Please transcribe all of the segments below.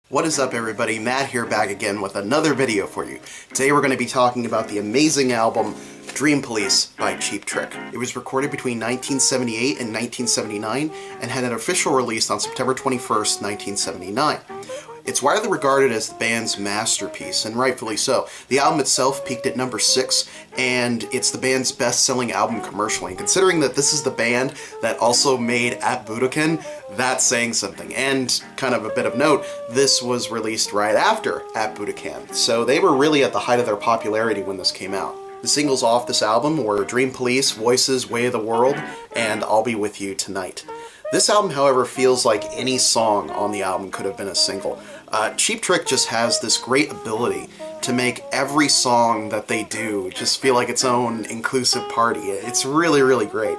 What is up, everybody? Matt here, back again with another video for you. Today we're going to be talking about the amazing album Dream Police by Cheap Trick. It was recorded between 1978 and 1979 and had an official release on September 21st, 1979. It's widely regarded as the band's masterpiece, and rightfully so. The album itself peaked at number 6, and it's the band's best-selling album commercially. And considering that this is the band that also made At Budokan, that's saying something. And kind of a bit of note, this was released right after At Budokan, so they were really at the height of their popularity when this came out. The singles off this album were Dream Police, Voices, Way of the World, and I'll Be With You Tonight. This album, however, feels like any song on the album could have been a single. Cheap Trick just has this great ability to make every song that they do just feel like its own inclusive party. It's really, really great.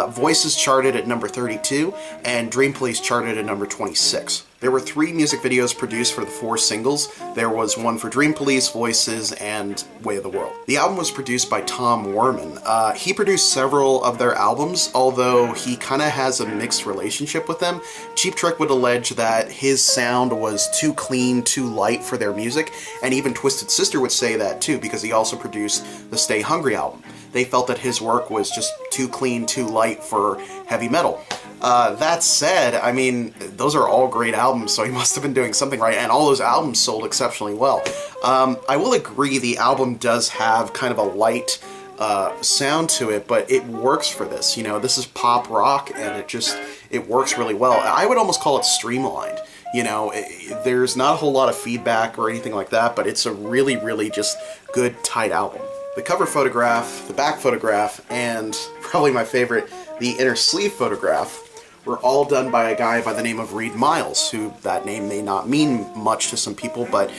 Voices charted at number 32, and Dream Police charted at number 26. There were 3 music videos produced for the 4 singles. There was one for Dream Police, Voices, and Way of the World. The album was produced by Tom Werman. He produced several of their albums, although he kind of has a mixed relationship with them. Cheap Trick would allege that his sound was too clean, too light for their music, and even Twisted Sister would say that too, because he also produced the Stay Hungry album. They felt that his work was just too clean, too light for heavy metal. That said, I mean, those are all great albums, so he must have been doing something right, and all those albums sold exceptionally well. I will agree the album does have kind of a light sound to it, but it works for this. You know, this is pop rock, and it works really well. I would almost call it streamlined. You know, there's not a whole lot of feedback or anything like that, but it's a really, really just good, tight album. The cover photograph, the back photograph, and probably my favorite, the inner sleeve photograph, were all done by a guy by the name of Reed Miles, who that name may not mean much to some people, but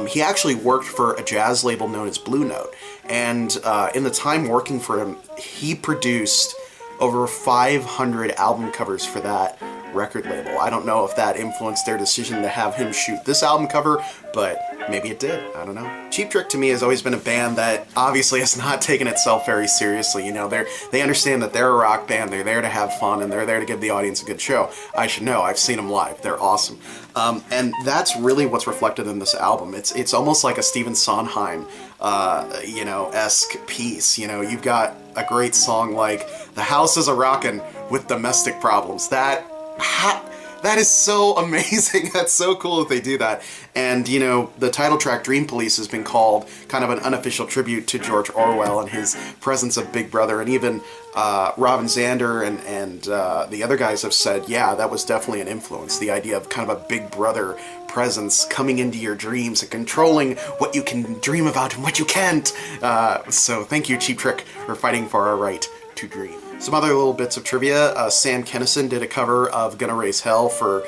he actually worked for a jazz label known as Blue Note. And in the time working for him, he produced over 500 album covers for that record label. I don't know if that influenced their decision to have him shoot this album cover, but maybe it did. I don't know. Cheap Trick to me has always been a band that obviously has not taken itself very seriously. You know, they understand that they're a rock band, they're there to have fun, and they're there to give the audience a good show. I should know, I've seen them live, they're awesome. And that's really what's reflected in this album. It's almost like a Stephen Sondheim, you know, esque piece. You know, you've got a great song like The House is a Rockin' with Domestic Problems. That is so amazing. That's so cool that they do that. And, you know, the title track, Dream Police, has been called kind of an unofficial tribute to George Orwell and his presence of Big Brother. And even Robin Zander and the other guys have said, yeah, that was definitely an influence. The idea of kind of a Big Brother presence coming into your dreams and controlling what you can dream about and what you can't. So thank you, Cheap Trick, for fighting for our right to dream. Some other little bits of trivia. Sam Kinison did a cover of Gonna Raise Hell for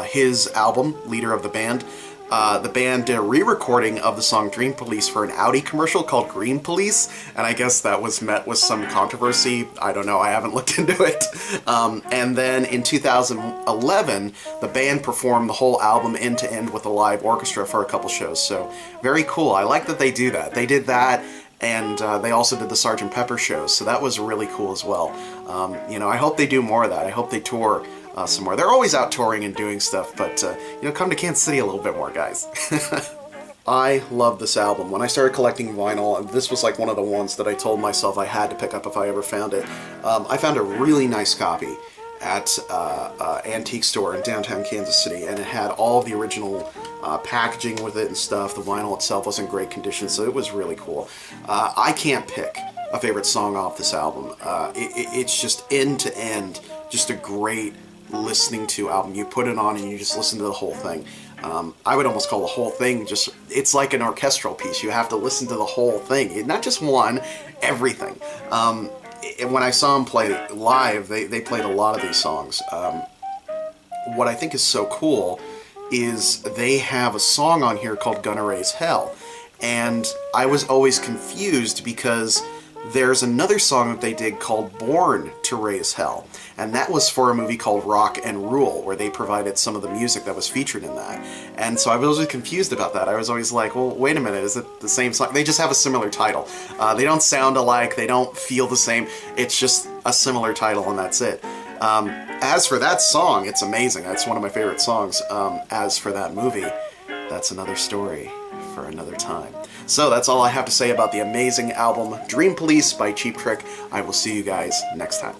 his album, Leader of the Band. The band did a re-recording of the song Dream Police for an Audi commercial called Green Police, and I guess that was met with some controversy. I don't know, I haven't looked into it. And then in 2011, the band performed the whole album end to end with a live orchestra for a couple shows, so very cool. I like that they do that. They did that, and they also did the Sgt. Pepper shows, so that was really cool as well. You know, I hope they do more of that. I hope they tour some more. They're always out touring and doing stuff, but, you know, come to Kansas City a little bit more, guys. I love this album. When I started collecting vinyl, this was like one of the ones that I told myself I had to pick up if I ever found it. I found a really nice copy at Antique Store in downtown Kansas City, and it had all of the original packaging with it and stuff. The vinyl itself was in great condition, so it was really cool. I can't pick a favorite song off this album. It's just end to end, just a great listening to album. You put it on and you just listen to the whole thing. I would almost call the whole thing just, it's like an orchestral piece. You have to listen to the whole thing, not just one, everything. When I saw them play live, they played a lot of these songs. What I think is so cool is they have a song on here called Gonna Raise Hell, and I was always confused because there's another song that they did called Born to Raise Hell, and that was for a movie called Rock and Rule, where they provided some of the music that was featured in that. And so I was always confused about that. I was always like, well, wait a minute, is it the same song? They just have a similar title. They don't sound alike, they don't feel the same, it's just a similar title and that's it. As for that song, it's amazing. That's one of my favorite songs. As for that movie, that's another story for another time. So that's all I have to say about the amazing album Dream Police by Cheap Trick. I will see you guys next time.